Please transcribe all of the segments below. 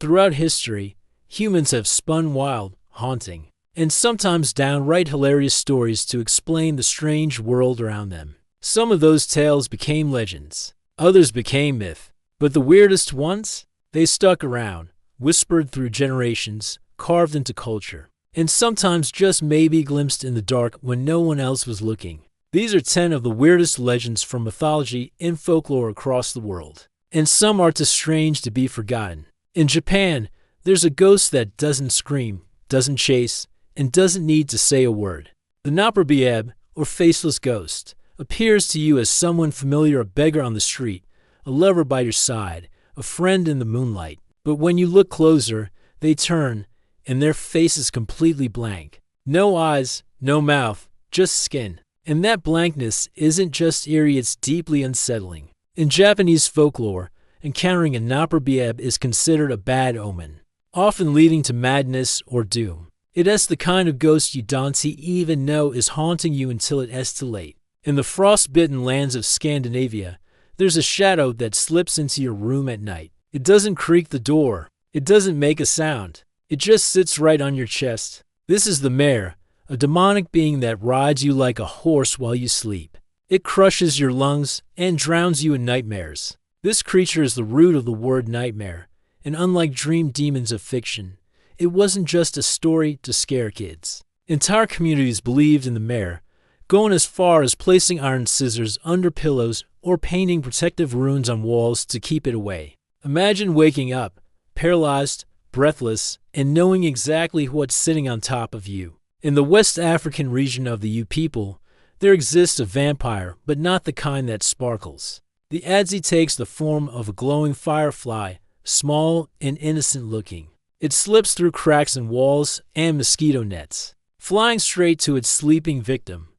Throughout history, humans have spun wild, haunting, and sometimes downright hilarious stories to explain the strange world around them. Some of those tales became legends, others became myth, but the weirdest ones? They stuck around, whispered through generations, carved into culture, and sometimes just maybe glimpsed in the dark when no one else was looking. These are 10 of the weirdest legends from mythology and folklore across the world, and some are too strange to be forgotten. In Japan, there's a ghost that doesn't scream, doesn't chase, and doesn't need to say a word. The Naprabieb, or faceless ghost, appears to you as someone familiar, a beggar on the street, a lover by your side, a friend in the moonlight. But when you look closer, they turn, and their face is completely blank. No eyes, no mouth, just skin. And that blankness isn't just eerie, it's deeply unsettling. In Japanese folklore, encountering a Naprabieb is considered a bad omen, often leading to madness or doom. It is the kind of ghost you don't even know is haunting you until it is too late. In the frostbitten lands of Scandinavia, there's a shadow that slips into your room at night. It doesn't creak the door. It doesn't make a sound. It just sits right on your chest. This is the mare, a demonic being that rides you like a horse while you sleep. It crushes your lungs and drowns you in nightmares. This creature is the root of the word nightmare, and unlike dream demons of fiction, it wasn't just a story to scare kids. Entire communities believed in the mare, going as far as placing iron scissors under pillows or painting protective runes on walls to keep it away. Imagine waking up, paralyzed, breathless, and knowing exactly what's sitting on top of you. In the West African region of the U people, there exists a vampire, but not the kind that sparkles. The Adzi takes the form of a glowing firefly, small and innocent-looking. It slips through cracks in walls and mosquito nets, flying straight to its sleeping victim.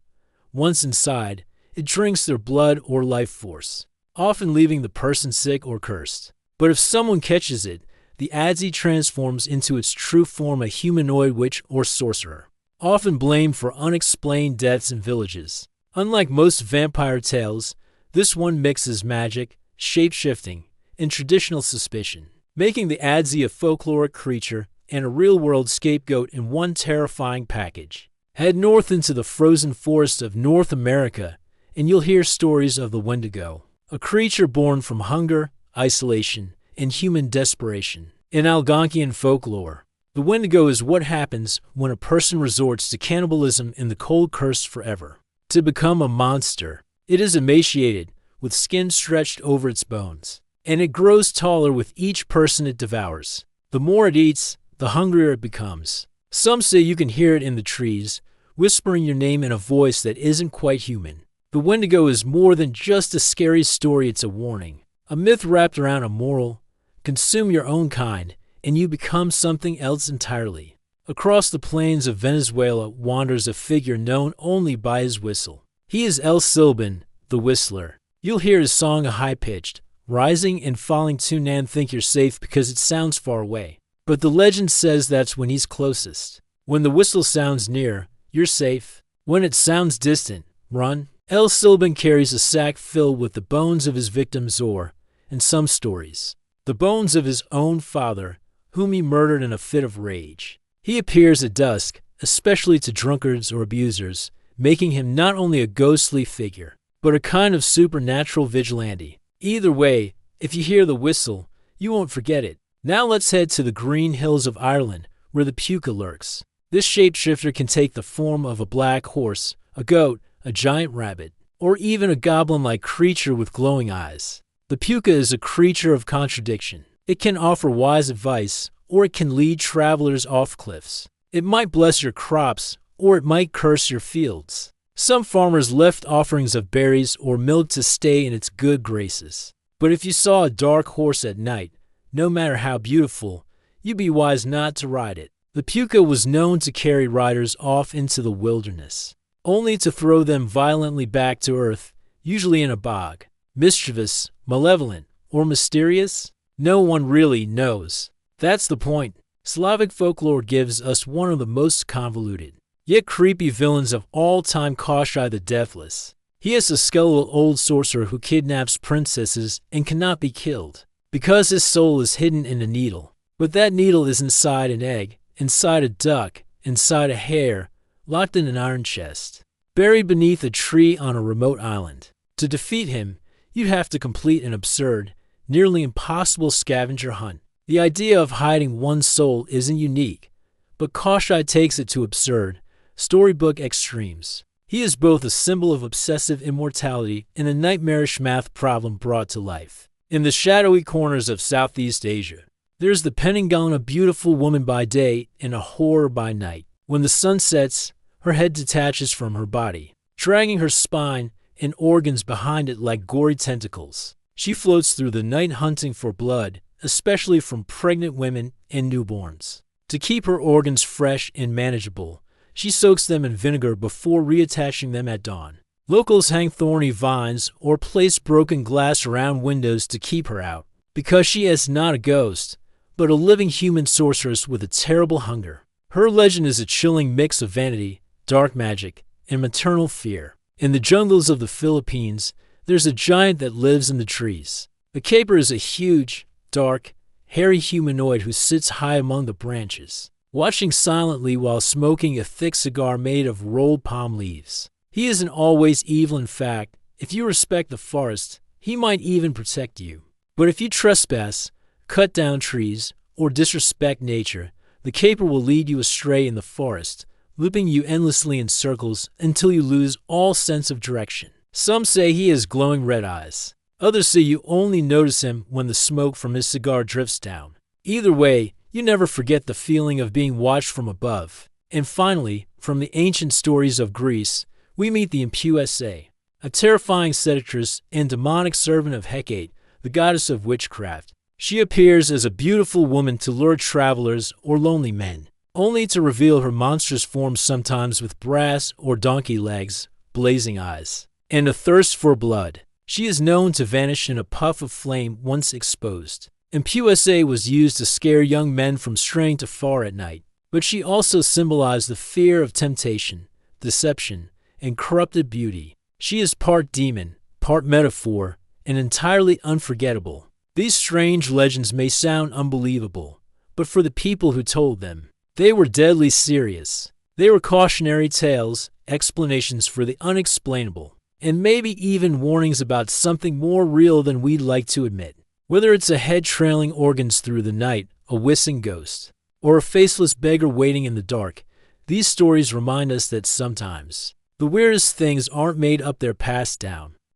Once inside, it drinks their blood or life force, often leaving the person sick or cursed. But if someone catches it, the Adzi transforms into its true form, a humanoid witch or sorcerer, often blamed for unexplained deaths in villages. Unlike most vampire tales, this one mixes magic, shape-shifting, and traditional suspicion, making the Adzi a folkloric creature and a real-world scapegoat in one terrifying package. Head north into the frozen forests of North America, and you'll hear stories of the Wendigo, a creature born from hunger, isolation, and human desperation. In Algonquian folklore, the Wendigo is what happens when a person resorts to cannibalism in the cold, cursed forever. To become a monster, it is emaciated, with skin stretched over its bones, and it grows taller with each person it devours. The more it eats, the hungrier it becomes. Some say you can hear it in the trees, whispering your name in a voice that isn't quite human. The Wendigo is more than just a scary story, it's a warning. A myth wrapped around a moral: consume your own kind, and you become something else entirely. Across the plains of Venezuela wanders a figure known only by his whistle. He is El Silban, the Whistler. You'll hear his song a high-pitched, rising and falling tune and think you're safe because it sounds far away. But the legend says that's when he's closest. When the whistle sounds near, you're safe. When it sounds distant, run. El Silban carries a sack filled with the bones of his victim Zor, and some stories, the bones of his own father, whom he murdered in a fit of rage. He appears at dusk, especially to drunkards or abusers, making him not only a ghostly figure, but a kind of supernatural vigilante. Either way, if you hear the whistle, you won't forget it. Now let's head to the green hills of Ireland, where the puka lurks. This shapeshifter can take the form of a black horse, a goat, a giant rabbit, or even a goblin-like creature with glowing eyes. The puka is a creature of contradiction. It can offer wise advice, or it can lead travelers off cliffs. It might bless your crops, or it might curse your fields. Some farmers left offerings of berries or milk to stay in its good graces. But if you saw a dark horse at night, no matter how beautiful, you'd be wise not to ride it. The puka was known to carry riders off into the wilderness, only to throw them violently back to earth, usually in a bog. Mischievous, malevolent, or mysterious? No one really knows. That's the point. Slavic folklore gives us one of the most convoluted, yet creepy villains of all time, Koschei the Deathless. He is a skeletal old sorcerer who kidnaps princesses and cannot be killed, because his soul is hidden in a needle. But that needle is inside an egg, inside a duck, inside a hare, locked in an iron chest, buried beneath a tree on a remote island. To defeat him, you'd have to complete an absurd, nearly impossible scavenger hunt. The idea of hiding one's soul isn't unique, but Koschei takes it to absurd, storybook extremes. He is both a symbol of obsessive immortality and a nightmarish math problem brought to life. In the shadowy corners of Southeast Asia, there's the Penanggalan, a beautiful woman by day and a horror by night. When the sun sets, her head detaches from her body, dragging her spine and organs behind it like gory tentacles. She floats through the night hunting for blood, especially from pregnant women and newborns. To keep her organs fresh and manageable, she soaks them in vinegar before reattaching them at dawn. Locals hang thorny vines or place broken glass around windows to keep her out, because she is not a ghost, but a living human sorceress with a terrible hunger. Her legend is a chilling mix of vanity, dark magic, and maternal fear. In the jungles of the Philippines, there's a giant that lives in the trees. The caper is a huge, dark, hairy humanoid who sits high among the branches, watching silently while smoking a thick cigar made of rolled palm leaves. He isn't always evil. In fact, if you respect the forest, he might even protect you. But if you trespass, cut down trees, or disrespect nature, the caper will lead you astray in the forest, looping you endlessly in circles until you lose all sense of direction. Some say he has glowing red eyes. Others say you only notice him when the smoke from his cigar drifts down. Either way, you never forget the feeling of being watched from above. And finally, from the ancient stories of Greece, we meet the Impusa, a terrifying seductress and demonic servant of Hecate, the goddess of witchcraft. She appears as a beautiful woman to lure travelers or lonely men, only to reveal her monstrous form sometimes with brass or donkey legs, blazing eyes, and a thirst for blood. She is known to vanish in a puff of flame once exposed. Impusa was used to scare young men from straying too far at night, but she also symbolized the fear of temptation, deception, and corrupted beauty. She is part demon, part metaphor, and entirely unforgettable. These strange legends may sound unbelievable, but for the people who told them, they were deadly serious. They were cautionary tales, explanations for the unexplainable, and maybe even warnings about something more real than we'd like to admit. Whether it's a head trailing organs through the night, a whistling ghost, or a faceless beggar waiting in the dark, these stories remind us that sometimes the weirdest things aren't made up, they're passed down.